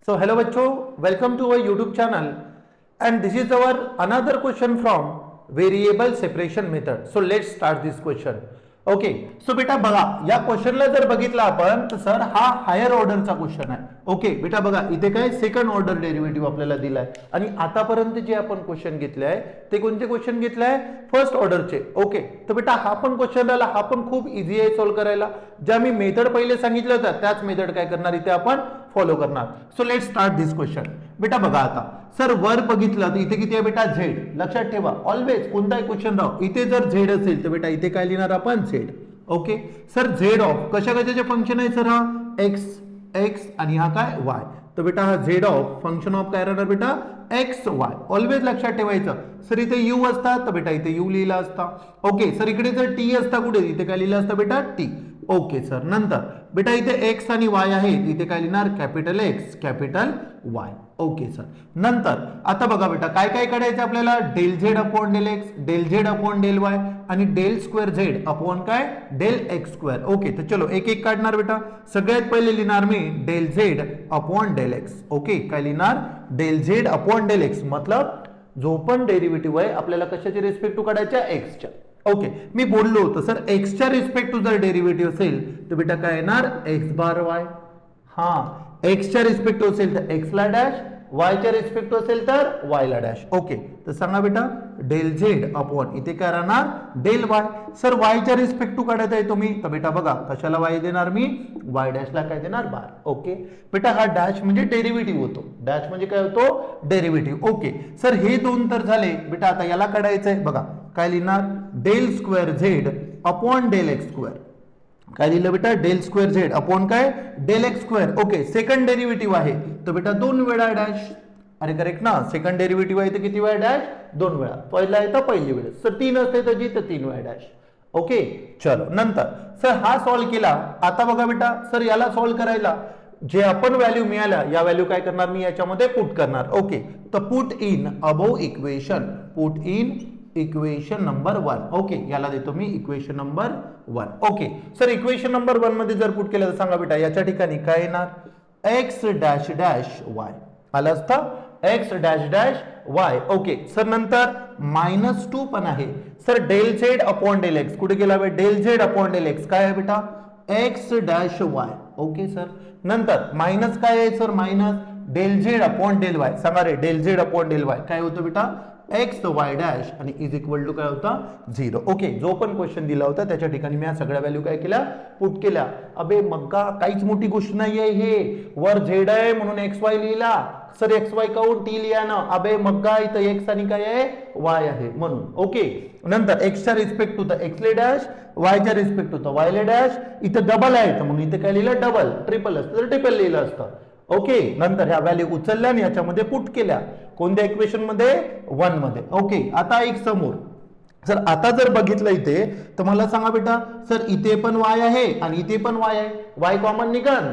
So hello bachcho, welcome to our YouTube channel and this is our another question from variable separation method. So let's start this question. Okay so बेटा बघा या क्वेश्चनला जर बघितलं आपण तर sir हा higher ऑर्डरचा क्वेश्चन आहे. ओके बेटा बघा इथे काय सेकंड ऑर्डर डेरिव्हेटिव्ह आपल्याला दिलाय आणि आतापर्यंत जे आपण क्वेश्चन घेतले आहे ते कोणते क्वेश्चन घेतले आहे फर्स्ट ऑर्डरचे. ओके तर बेटा हा पण क्वेश्चन आला, हा पण खूप इझी आहे सॉल्व्ह करायला. ज्या मी मेथड पहिले सांगितलं होतं त्याच मेथड काय करणार इथे आपण फॉलो करणार. So let's start this question. बेटा बघा आता सर वर बघितलं तर इथे किती आहे बेटा झेड. लक्षात ठेवा ऑलवेज कोणताही क्वेश्चन राहो इथे जर झेड असेल तर बेटा इथे काय लिहिणार आपण Z. Okay sir Z of कशा कशाचे फंक्शन आहे सर हा एक्स एक्स आणि हा काय वाय. तर बेटा हा झेड ऑफ फंक्शन ऑफ काय राहणार बेटा एक्स वाय. ऑलवेज लक्षात ठेवायचं. सर इथे यू असतात तर बेटा इथे यू लिहिला असता. ओके सर इकडे जर टी असता कुठे इथे काय लिहिलं असतं बेटा टी. ओके सर नंतर बेटा इथे एक्स आणि वाय आहे इथे काय लिहिणार capital X capital Y. Okay sir नंतर आता बघा बेटा काय काय काढायचं आपल्याला del Z upon del X del Z upon del Y आणि डेल स्क्वेअर झेड अपॉन काय डेल एक्स स्क्वेअर. ओके तर चलो एक एक काढणार बेटा. सगळ्यात पहिले लिहिणार मी del Z upon del X. Okay काय लिहिणार del Z upon del X मतलब जो पण डेरिव्हेटिव्ह आहे आपल्याला कशाच्या रिस्पेक्ट काढायच्या एक्सच्या. ओके मी बोललो होतो सर एक्सच्या रिस्पेक्ट टू जर डेरिव्हेटिव्ह असेल तर बेटा काय येणार एक्स बार वाय. हा एक्सच्या रिस्पेक्ट असेल तर एक्सला डॅश वायच्या रिस्पेक्ट असेल तर वायला डॅश. ओके तर सांगा बेटा डेल झेड अपॉन इथे काय राहणार डेल वाय. सर वायच्या रिस्पेक्ट टू काढत आहे तुम्ही तर बेटा बघा कशाला वाय देणार मी वाय डॅशला काय देणार बार. ओके बेटा हा डॅश म्हणजे डेरिव्हेटिव्ह होतो. डॅश म्हणजे काय होतो डेरिव्हेटिव्ह. ओके सर हे दोन तर झाले बेटा. आता याला काढायचंय बघा काय लिहिणार del square Z upon del x square. काय लिहिलं बेटा डेल स्क्वेअर झेड अपॉन काय del x square. Okay second derivative आहे तर बेटा दोन वेळा डॅश. अरे करेक्ट ना सेकंड डेरिव्हेटिव्ह आहे तर किती वेळा डॅश दोन वेळा. पहिला आहे तर पहिली वेळ. सर तीन असते तर जी तर तीन वेळा डॅश. ओके चलो नंतर सर हा सॉल्व्ह केला. आता बघा बेटा सर याला सॉल्व्ह करायला जे आपण व्हॅल्यू मिळाल्या या व्हॅल्यू काय करणार मी याच्यामध्ये पुट करणार. ओके तर put in above equation put in equation number 1. Okay याला देतो मी equation number 1. Okay sir equation number 1 मध्ये जर पुट केलं तर सांगा बेटा याच्या ठिकाणी काय येणार एक्स डॅश डॅश वाय आलं असतं X dash dash Y. Okay sir नंतर -2 पण आहे. Sir del Z upon del X कुठे गेला बे del Z upon del X काय आहे बेटा X dash Y. Okay sir नंतर मायनस काय आहे sir minus del Z upon del Y. सांगा रे del Z upon del Y काय होतं बेटा एक्स वाय डॅश आणि इज इक्वल टू काय होता 0. ओके जो पण क्वेश्चन दिला होता त्याच्या ठिकाणी मी या सगळ्या व्हॅल्यू काय केल्या पुट केल्या. अबे मग्गा काहीच मोठी गोष्ट नाही आहे. हे वर झेड आहे म्हणून एक्स वाय लिहिला. सर एक्स वाय काऊन टी लिहा ना. अबे मग्गा इथं एक्स आणि काय आहे वाय आहे म्हणून. ओके नंतर एक्सच्या रिस्पेक्ट टू तर एक्सले डॅश वायच्या रिस्पेक्ट टू तर वायले डॅश. इथं डबल आहे तर म्हणून इथे काय लिहिलं डबल. ट्रिपल असतं तर ट्रिपल लिहिलं असतं. ओके नंतर ह्या व्हॅल्यू उचलल्या आणि याच्यामध्ये पुट केल्या कोणत्या इक्वेशन मध्ये 1 मध्ये. ओके आता एक समोर सर आता जर बघितलं इथे तर मला सांगा बेटा सर इथे पण वाय आहे आणि इथे पण वाय आहे. वाय कॉमन निघन.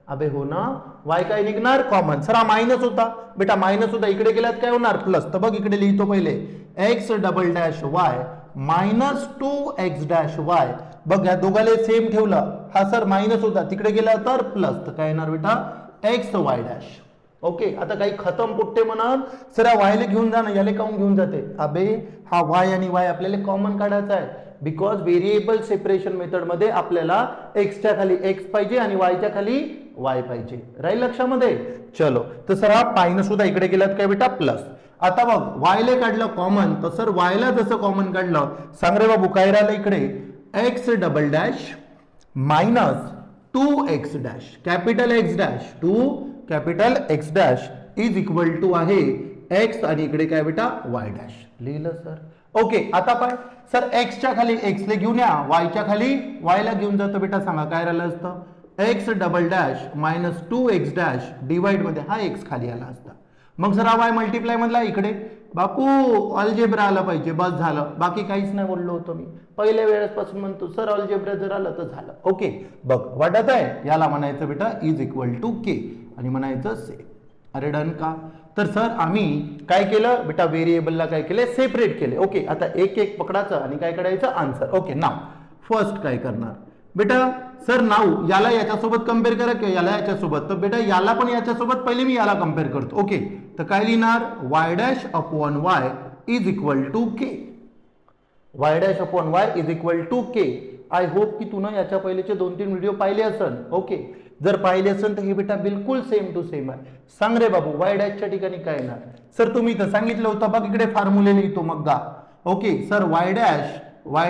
अबे हो ना वाय काय निघणार कॉमन. सर हा मायनस होता बेटा मायनस होता इकडे गेल्यात काय होणार प्लस. तर बघ इकडे लिहितो पहिले x double dash Y -2x dash Y. बघ या दोघाले सेम ठेवलं. हा सर मायनस होता तिकडे गेला तर प्लस तर काय येणार बेटा एक्स वाय डॅश. ओके आता काही खतम पुट्टे म्हणून सर वायले घेऊन जा ना याले काऊन घेऊन जाते. अबे हा वाय आणि वाय आपल्याला कॉमन काढायचा आहे बिकॉज व्हेरिएबल सेपरेशन मेथड मध्ये आपल्याला एक्सच्या खाली एक्स पाहिजे आणि वायच्या खाली वाय पाहिजे. राहील लक्षामध्ये. चलो तर सर हा मायनस सुद्धा इकडे गेलात काय बेटा प्लस. आता बघ वायले काढलं कॉमन तर सर वायला जसं कॉमन काढलं सांग रे बाबू काय राहिलं इकडे x double dash -2x dash capital x dash two capital x dash is equal to आहे एक्स आणि इकडे काय बेटा वाय डॅश लिहिलं सर. ओके आता पाय सर एक्सच्या खाली एक्सला घेऊन या वायच्या खाली वायला घेऊन जातो बेटा. सांगा काय राहिलं असतं x double dash -2x dash divide मध्ये हा एक्स खाली आला असता. मग जर हा वाय मल्टिप्लाय मधला इकडे बापू अल्जेब्रा आला पाहिजे बस झालं. बाकी काहीच नाही बोललो होतो मी पहिल्या वेळेसपासून म्हणतो सर अल्जेब्रा जर आलं तर झालं. ओके बघ वाटत आहे याला म्हणायचं बेटा इज इक्वल टू के आणि म्हणायचं से. अरे डन का. तर सर आम्ही काय केलं बेटा व्हेरिएबलला काय केले सेपरेट केले. ओके आता एक एक पकडायचं आणि काय करायचं आन्सर. ओके नाव फर्स्ट काय करणार बेटा सर नाऊ याला याच्यासोबत कम्पेअर करा किंवा याला याच्यासोबत, तर बेटा याला पण याच्यासोबत पहिले मी याला कम्पेअर करतो. ओके, तर काय लिहिणार y dash upon y is equal to k. y dash upon y is equal to k. I hope की तुला याच्या पहिलेचे 2-3 व्हिडिओ पाहिले असेल. ओके, जर पाहिले असेल तर हे बेटा बिलकुल सेम टू सेम आहे. सांग रे बाबू y डॅशच्या ठिकाणी काय येणार. सर तुम्ही इथं सांगितलं होतं बघ, इकडे फॉर्म्युले लिहितो मग गा. ओके सर y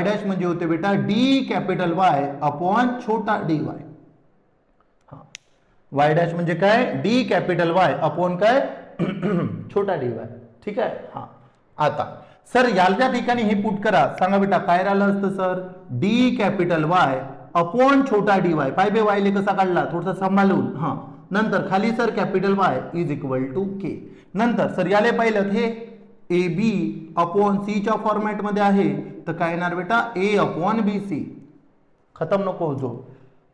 डॅश म्हणजे होते बेटा डी कॅपिटल Y अपॉन छोटा dy. y डॅश म्हणजे काय, डी कॅपिटल Y अपॉन काय छोटा dy. ठीक आहे. हा, आता सर याच्या ठिकाणी हे पुट करा. सांगा बेटा काय राहिलं असतं sir, D capital Y upon छोटा dy. पाय बे वायले कसा काढला थोडसा सांभाळून. हा, नंतर खाली sir capital Y is equal to K. नंतर सर याले पाहिलं हे ए बी अपॉन सी च्या फॉर्मॅट मध्ये आहे, तर काय येणार बेटा ए अपॉन बी सी. खतम नको हो जो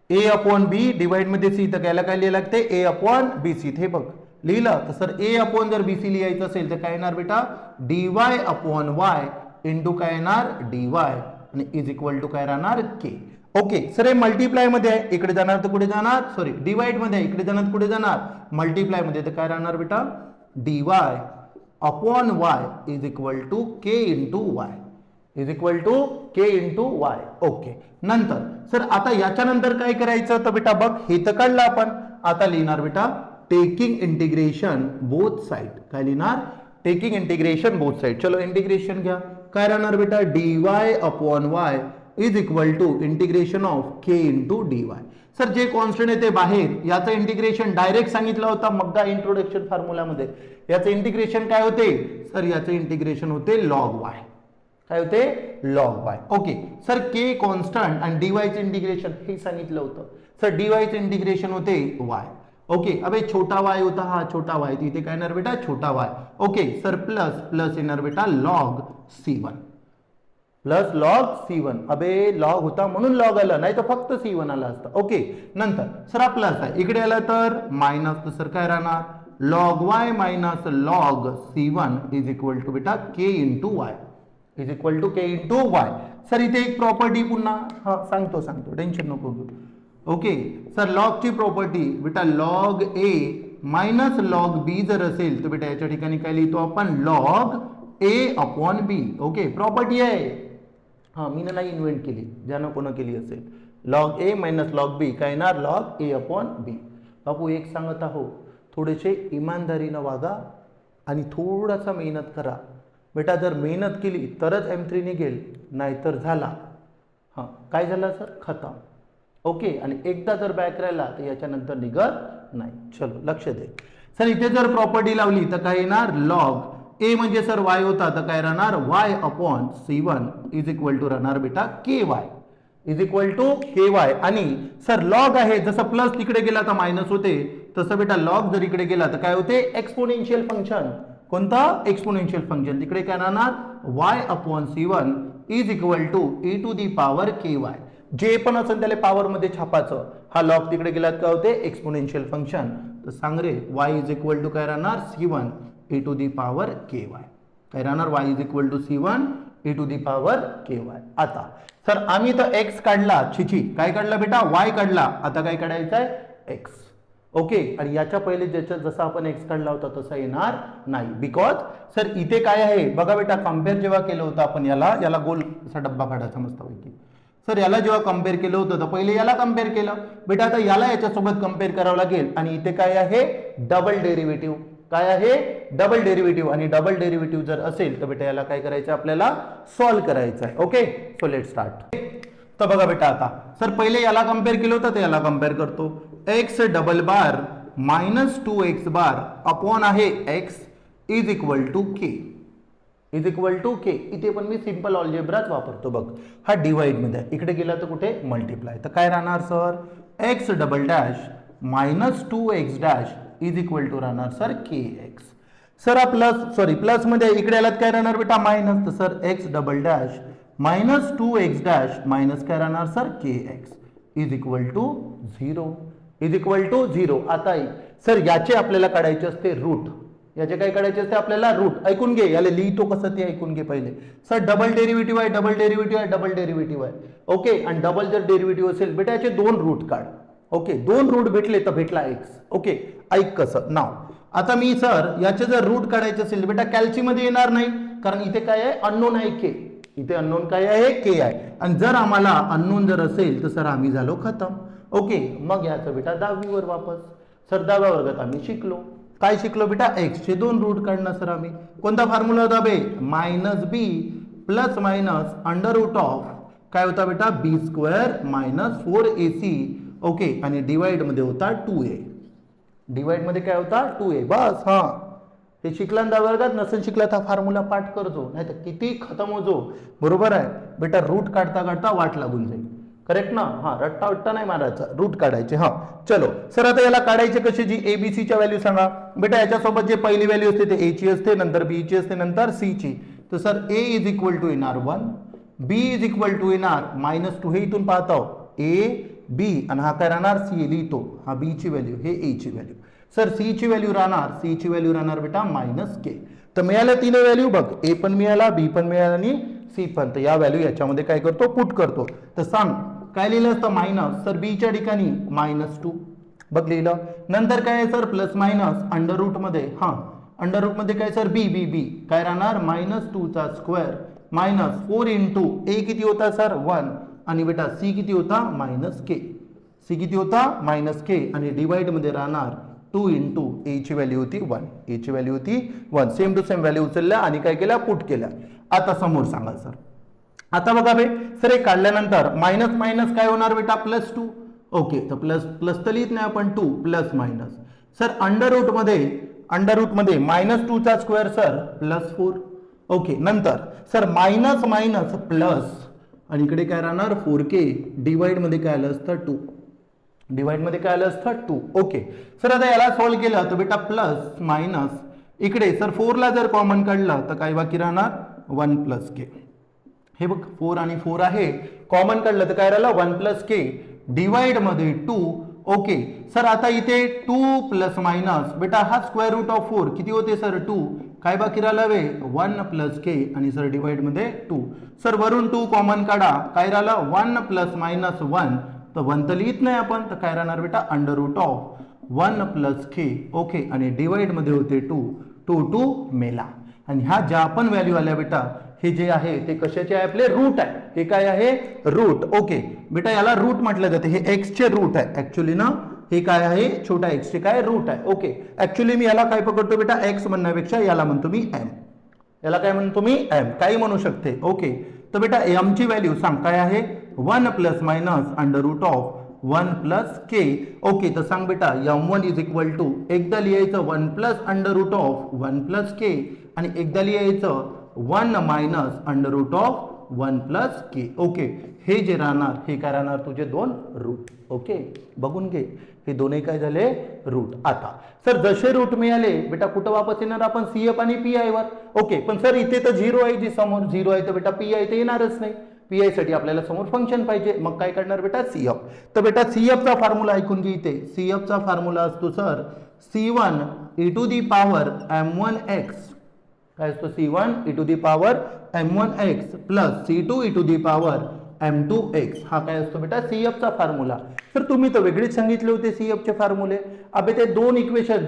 ए अपॉन बी डिवाइड मध्ये सी, तर याला काय लिहायला लागते ए अपॉन बी सी. हे बघ लिहिलं, तर सर ए अपॉन जर बी सी लिहायचं असेल तर काय येणार बेटा d y upon Y into काय येणार डी वाय आणि इज इक्वल टू काय राहणार के. ओके सर हे मल्टिप्लाय मध्ये आहे, इकडे जाणार तर कुठे जाणार, सॉरी डिवाइड मध्ये आहे, इकडे जाणार कुठे जाणार मल्टिप्लाय मध्ये, तर काय राहणार बेटा d y upon y is equal to K into Y, is equal to K into y. Okay, नंतर सर आता याच्यानंतर काय करायचं, तर बेटा बघ हे तर काढलं आपण, आता लिहिणार बेटा टेकिंग इंटिग्रेशन बोथ साइड. काय लिहिणार टेकिंग इंटिग्रेशन बोथ साइड. चलो इंटिग्रेशन घ्या. काय राहणार बेटा d y upon y is equal to integration of k into d y. Sir जे कॉन्स्टंट आहे ते बाहेर, याचं इंटिग्रेशन डायरेक्ट सांगितलं होतं मग इंट्रोडक्शन फॉर्म्युलामध्ये. याचं इंटिग्रेशन काय होते सर, याचं इंटिग्रेशन होते लॉग वाय. काय होते लॉग वाय. ओके सर के कॉन्स्टंट आणि डीवायचं इंटिग्रेशन हे सांगितलं होतं. सर डीवायचं इंटिग्रेशन होते वाय. ओके, अबे छोटा वाय होता हा छोटा वाय, तिथे काय येणार बेटा छोटा Y. Okay sir plus plus येणार बेटा log C1 plus log C1. अबे लॉग होता म्हणून लॉग आला, नाही तर फक्त C1 आला असता. ओके, नंतर सर हा प्लस आहे, इकडे आला तर मायनस, तर सर काय राहणार log Y minus log C1 is equal to बेटा K into Y, is equal to K into Y. Sir इथे एक प्रॉपर्टी पुन्हा हा सांगतो टेन्शन नको घेऊ. ओके सर लॉगची प्रॉपर्टी बेटा log A minus log B जर असेल तर बेटा याच्या ठिकाणी काय लिहितो आपण log A upon B. Okay property आहे, हा मी नाही इन्व्हेंट केली, ज्यानं कोण केली असेल. लॉग ए मायनस लॉग बी काय येणार लॉग ए अपॉन बी. बापू एक सांगत आहो, थोडेसे इमानदारीनं वागा आणि थोडासा मेहनत करा बेटा. जर मेहनत केली तरच M3 निघेल, नाहीतर झाला हां काय झालं सर खतम. ओके, आणि एकदा जर बॅक राहिला तर याच्यानंतर निघत नाही. चलो लक्ष दे सर, इथे जर प्रॉपर्टी लावली तर काय येणार लॉग ए म्हणजे सर वाय होता, तर काय राहणार Y upon C1 is equal to राहणार बेटा K Y, is equal to K Y. आणि सर लॉग आहे, जसं प्लस तिकडे गेला तर मायनस होते, तसं बेटा लॉग जर इकडे गेला तर काय होते एक्सपोनेन्शियल फंक्शन. कोणता एक्सपोनेन्शियल फंक्शन, तिकडे काय राहणार Y upon C1 is equal to e to the power k y. जे पण असेल त्याला पॉवर मध्ये छापायचं. हा लॉग तिकडे गेला काय होते एक्सपोनेन्शियल फंक्शन. तर सांग रे y इज इक्वल टू काय राहणार C1 e to the power k y. काय राहणार y is equal to C1 e to the power k y. आता सर आम्ही तर x काढला, छिची काय काढला बेटा y काढला, आता काय काढायचं आहे x. ओके, आणि याच्या पहिले ज्याच्या जसा आपण x काढला होता तसा येणार नाही, बिकॉज सर इथे काय आहे बघा बेटा, कम्पेअर जेव्हा केलं होतं आपण याला गोल असा डब्बा काढायचा मस्तपैकी. सर याला जेव्हा कम्पेअर केलं होतं तर पहिले याला कम्पेअर केलं बेटा, आता याला याच्यासोबत कम्पेअर करावं लागेल. आणि इथे काय आहे डबल डेरिव्हेटिव्ह. काय आहे डबल डेरिव्हेटिव्ह, आणि डबल डेरिव्हेटिव्ह जर असेल तर बेटा याला काय करायचं आपल्याला सॉल्व्ह करायचं आहे. Okay so let start. तर बघा बेटा आता सर पहिले याला कम्पेअर केलं होतं तर याला कम्पेअर करतो. X double bar minus 2x bar upon आहे x is equal to K, is equal to K. इथे पण मी सिंपल ऑल्जेब्राच वापरतो बघ. हा डिवाइड मध्ये आहे, इकडे गेला तर कुठे मल्टिप्लाय. तर काय राहणार sir x double dash minus 2x dash is equal to राहणार सर के एक्स. सर हा प्लस सॉरी प्लस मध्ये इकडे आलात काय राहणार बेटा मायनस, तर sir x double dash minus 2x dash minus काय राहणार sir k x is equal to 0, is equal to 0. आता सर याचे आपल्याला काढायचे असते रूट. याचे काय काढायचे असते आपल्याला रूट. ऐकून घे, याला लिहितो कसं ते ऐकून घे पहिले. सर डबल डेरिव्हेटिव्ह आहे, डबल डेरिव्हेटिव्ह आहे, डबल डेरिव्हेटिव्ह आहे. ओके, आणि डबल जर डेरिव्हेटिव्ह असेल बेटा याचे दोन रूट काढ. ओके, दोन रूट भेटले तर भेटला एक्स. ओके, ऐक कसं नाव. आता मी सर याचे जर रूट काढायचे असेल बेटा कॅल्सीमध्ये येणार नाही, कारण इथे काय आहे अननोन आहे के. इथे अननोन काय आहे के आहे. आणि जर आम्हाला अननोन जर असेल तर सर आम्ही झालो खतम. ओके, मग याचं बेटा 10वी वर वापस. सर 10व्या वर्गात आम्ही शिकलो काय शिकलो बेटा एक्स चे दोन रूट काढणं. सर आम्ही कोणता फॉर्म्युला होता बे minus b plus minus under root of काय होता बेटा b square minus 4ac. Okay, आणि डिवाइड मध्ये होता 2a. डिवाइड मध्ये काय होता 2a. बस हा हे शिकला 10 वर्गात. नसेल शिकला तर फॉर्म्युला पाठ करतो, नाही तर किती खतम होतो. बरोबर आहे बेटा, रूट काढता काढता वाट लागून जाईल. करेक्ट ना. हा, रट्टा वट्टा नाही मारायचा, रूट काढायचे. हा चलो सर, आता याला काढायचे कसे जी एबीसी च्या व्हॅल्यू सांगा बेटा. याच्यासोबत जे पहिली व्हॅल्यू असते ते ए ची असते, नंतर बी ची असते, नंतर सी ची. तर sir a is equal to येणार 1, बी इज इक्वल टू येणार -2. हे इथून पाहतो ए बी, आणि हा काय राहणार सी. लिहितो हा बी ची व्हॅल्यू, हे ए ची व्हॅल्यू. सर सी ची व्हॅल्यू राहणार, सी ची व्हॅल्यू राहणार बेटा -k. तर मिळाल्या तीन व्हॅल्यू बघ, ए पण मिळाला, बी पण मिळाला आणि सी पण. तर या व्हॅल्यू याच्यामध्ये काय करतो पुट करतो. तर सांग काय लिहिलं असतं मायनस. सर बी च्या ठिकाणी -2 बघ लिहिलं. नंतर काय आहे sir plus minus under root मध्ये. हा अंडर रूट मध्ये काय सर बी बी बी काय राहणार -2 चा स्क्वेअर -4 इंटू ए किती होता सर 1, आणि बेटा सी किती होता -k. सी किती होता -k, आणि डिवाइड मध्ये राहणार 2 इंटू ए ची व्हॅल्यू होती 1, ए ची व्हॅल्यू होती 1. सेम टू सेम व्हॅल्यू उचलल्या आणि काय केल्या पुट केल्या. आता समोर सांगा सर. आता बघा बे सर हे काढल्यानंतर मायनस मायनस काय होणार बेटा +2. ओके, तर प्लस प्लस तर लिहित नाही आपण 2 plus minus. Sir under root मध्ये -2 चा स्क्वेअर सर +4. ओके, नंतर सर मायनस मायनस प्लस, आणि इकडे काय राहणार 4k. डिवाइड मध्ये काय आलं असतं 2, डिवाइड मध्ये काय आलं असतं 2. ओके सर, आता याला सॉल्व्ह केलं तर बेटा प्लस मायनस इकडे सर 4 ला जर कॉमन काढलं तर काय बाकी राहणार 1 + k. हे बघ 4 आणि 4 आहे, कॉमन काढलं तर काय राहिलं 1 + k. डिवाइड मध्ये 2. ओके सर, आता इथे 2 प्लस मायनस बेटा हा स्क्वेअर रूट ऑफ 4 किती होते सर 2. काय बाकी राहिलं वे 1 + k, आणि सर डिवाइड मध्ये 2. सर वरून 2 कॉमन काढा, काय राहिलं 1 + -1. तर 1 तर लिहित नाही आपण, तर काय राहणार बेटा under root of 1 + k. Okay, आणि डिवाइड मध्ये होते 2, 2 मेला. आणि ह्या ज्या आपण व्हॅल्यू आल्या बेटा हे जे आहे ते कशाचे आहे आपले रूट आहे. हे काय आहे रूट. ओके बेटा, याला रूट म्हटलं जाते. हे एक्स चे रूट आहे ऍक्च्युली ना. हे काय आहे छोटा एक्स चे काय रूट आहे. ओके, ऍक्च्युली मी याला काय पकडतो बेटा एक्स म्हणण्यापेक्षा याला म्हणतो मी एम. याला काय म्हणतो मी एम, काही म्हणू शकते. ओके, तर बेटा एम ची व्हॅल्यू सांग काय आहे 1 ± under root of 1 + k. Okay, तर सांग बेटा m1 इज इक्वल टू एकदा लिहायचं 1 + अंडर रूट ऑफ 1 + k, आणि एकदा लिहायचं 1 - under root of 1 + k. Okay, हे जे राहणार हे काय राहणार तुझे दोन रूट. ओके, बघून घे हे दोन्ही काय झाले रूट. आता सर जसे रूट मिळाले बेटा कुठं वापस येणार आपण CF आणि PI वर. ओके, पण सर इथे तर 0 आहे, जी समोर 0 आहे तर बेटा PI इथे येणारच नाही. PI साठी आपल्याला समोर फंक्शन पाहिजे, मग काय करणार बेटा CF. तर बेटा CF चा फॉर्म्युला ऐकून घे. इथे CF चा फॉर्म्युला असतो सर C1 e⁻ m1x. काय असतो C1 e⁻ m1x plus C2 e⁻ m2x. हा काय असतो बेटा CF चा फॉर्म्युला. तर तुम्ही तर वेगळेच सांगितले होते CF चे फॉर्म्युले. अबे ते दोन इक्वेशन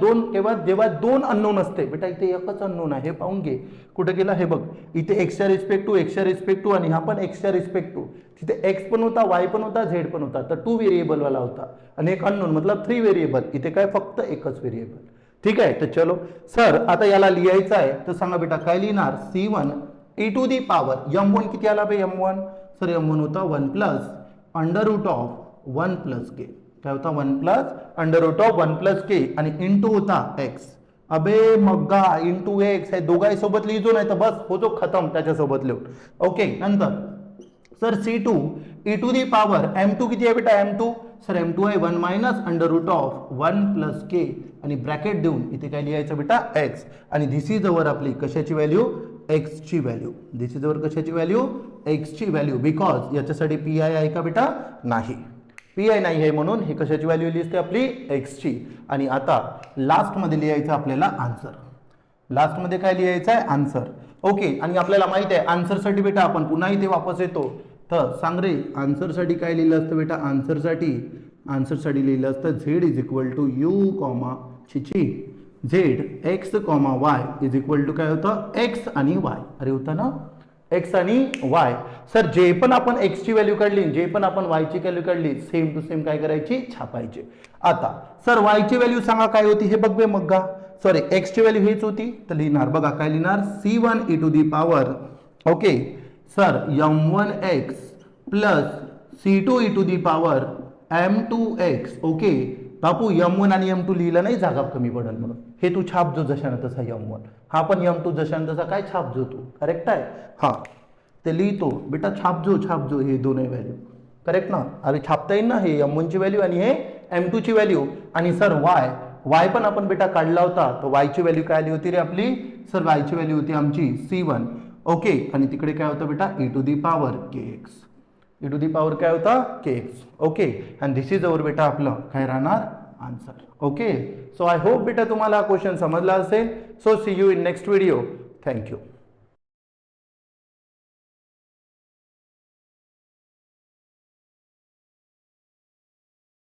जेव्हा दोन अननोन असते बेटा, इथे एकच अननोन आहे. हे पाहून घे कुठे गेला. हे बघ इथे एक्सच्या रिस्पेक्ट टू आणि हा पण एक्सच्या रिस्पेक्ट टू. तिथे एक्स पण होता, वाय पण होता, झेड पण होता. तर 2 व्हेरिएबल वाला होता, आणि एक अननोन मतलब 3 व्हेरिएबल. इथे काय फक्त एकच व्हेरिएबल. ठीक आहे, तर चलो सर आता याला लिहायचं आहे. तर सांगा बेटा काय लिहिणार C1 e⁻ m1 किती आला बे m1. सर m1 होता 1 + अंडर रूट ऑफ 1 + k. काय होता 1 + अंडर रूट ऑफ 1 + k, आणि इंटू होता x. अबे मग्गा इंटू x हे दोघाही सोबत लिहिजो, नाही तर बस होतो खतम त्याच्यासोबत लिहून. ओके, नंतर सर C2 e⁻ m2 किती आहे बेटा m2. सर m2 आहे 1 - अंडर रूट ऑफ 1 + k, आणि ब्रॅकेट देऊन इथे काय लिहायचं बेटा x, आणि धिस इज अवर आपली कशाची व्हॅल्यू x ची व्हॅल्यू. धिस इज अवर कशाची व्हॅल्यू x ची व्हॅल्यू. बिकॉज याच्यासाठी PI आहे का बेटा नाही, PI नाही आहे, म्हणून हे कशाची व्हॅल्यू लिहिते आपली x ची. आणि आता लास्ट मध्ये लिहायचं आपल्याला आन्सर. लास्टमध्ये काय लिहायचं आहे आन्सर. ओके, आणि आपल्याला माहित आहे आन्सरसाठी बेटा आपण पुन्हा इथे वापस येतो. तर सांग रे आन्सरसाठी काय लिहिलं असतं बेटा, आन्सरसाठी लिहिलं असतं z is equal to u comma z x comma y is equal to काय होतं एक्स आणि वाय. अरे होतं ना एक्स आणि वाय. सर जे पण आपण एक्सची व्हॅल्यू काढली जे पण आपण वायची व्हॅल्यू काढली सेम टू सेम काय करायची छापायची. आता सर वायची व्हॅल्यू सांगा काय होती हे बघ मग गा. सॉरी एक्सची व्हॅल्यू हीच होती तर लिहिणार बघा काय लिहिणार C1 e to the power okay sir m1x plus C2 e to the power m2x. Okay बापू m1 आणि m2 लिहिलं नाही जागा कमी पडेल म्हणून हे तू छाप जो जशानं तसा m1 हा पण m2 जशानं तसा काय छाप जो तू करेक्ट आहे. हा ते लिहितो बेटा छाप जो हे दोन्ही व्हॅल्यू करेक्ट ना. अरे छापता येईल ना हे m1 ची व्हॅल्यू आणि हे m2 ची व्हॅल्यू. आणि सर वाय पण आपण बेटा काढला होता तर वायची व्हॅल्यू काय आली होती रे आपली सर वायची व्हॅल्यू होती आमची C1. ओके आणि तिकडे काय होतं बेटा e टू दी पॉवर काय होता kx. ओके आणि दिस इज अवर बेटा आपलं काय राहणार answer. Okay so I hope बेटा तुम्हाला क्वेश्चन समजला असेल. So see you in next video. Thank you.